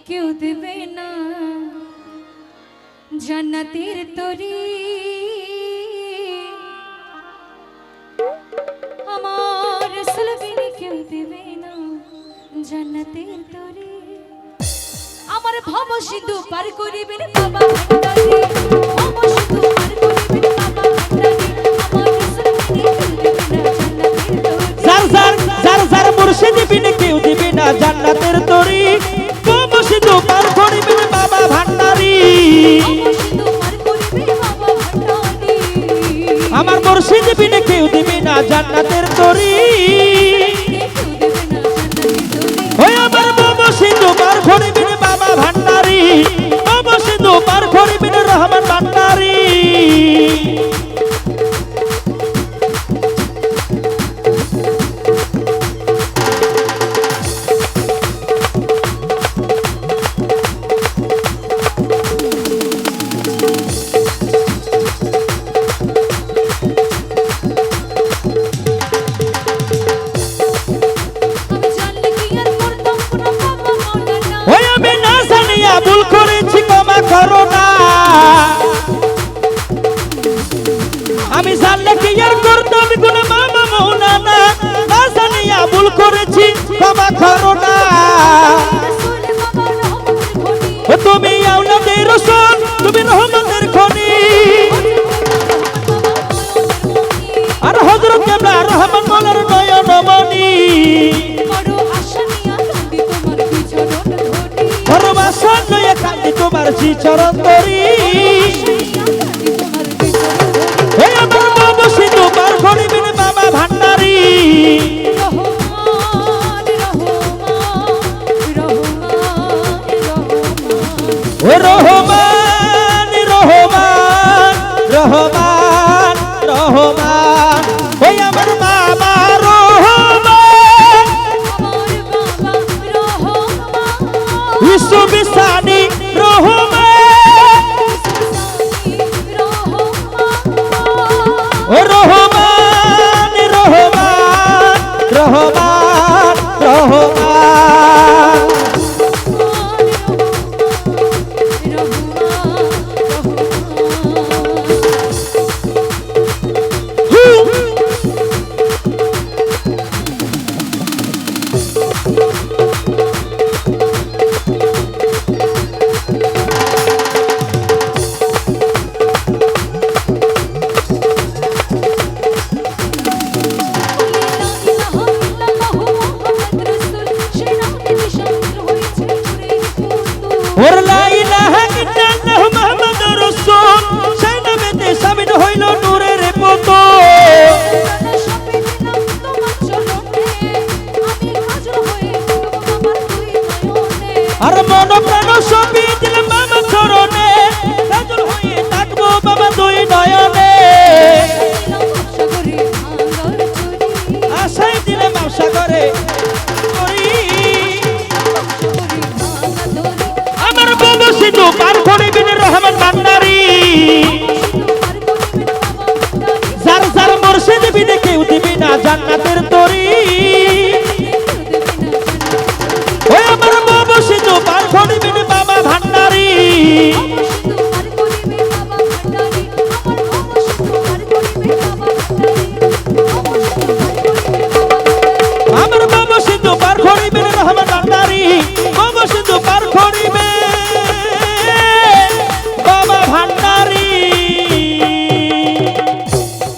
কেউ দেবে না জান্নাতের তরি আমার রাসূল বিনে কেউ দেবে না জান্নাতের তরি আমার ভব সিন্ধু পার করিবেন বাবা ভান্ডারী ভব সিন্ধু পার করিবেন বাবা ভান্ডারী আমার রাসূল বিনে কেউ দেবে না জান্নাতের তরি জার জার জার জার মুর্শিদ বিনে কেউ দেবে না জান্নাতের তরি ভব সিন্ধু পার করিবেন বাবা ভান্ডারী আমার মুর্শিদ বিনে কেউ দেবে না জান্নাতের তরি ওই আমার বাবা সিন্ধু পার করিবেন বাবা ভান্ডারী বাবা সিন্ধু পার করিবেন রহমান ভান্ডারী ভুল করেছি ক্ষমা করো না আমি জানলে কি আর করতাম কোন মামা মৌলানা না জানিয়া ভুল করেছি ক্ষমা করো না তুমি আওলাদের রাসূল তুমি রহমতের খনি আর হযরত কেবলা রহমান মোলার নয়নমণি ভালোবাসা নয় কান্দি তোমার চরণ ধরি এই আমার বাবা সিন্ধু পার করিবেন বাবা ভান্ডারী ও রহমান রহমান রহমান রহমান ওই আমার বাবা রহমান বিশ্ববিসানি রহমান ও রহমান রহমান রহমান রহমান ওর লা ইলাহা ইল্লাল্লাহু মুহাম্মাদুর রাসূল সেই নামেতে শামিল হইল নূরের পুতুল আর মন প্রাণ সবই দিলাম বাবা চরণে কাজল হয়ে থাকবো বাবা দুই নয়নে আশাই দিলাম আশা করে আমার বাবা সিন্ধু পার করিবেন রহমান ভান্ডারী যার যার মুর্শিদ বিনে কেউ দিবে না জান্নাতের তরি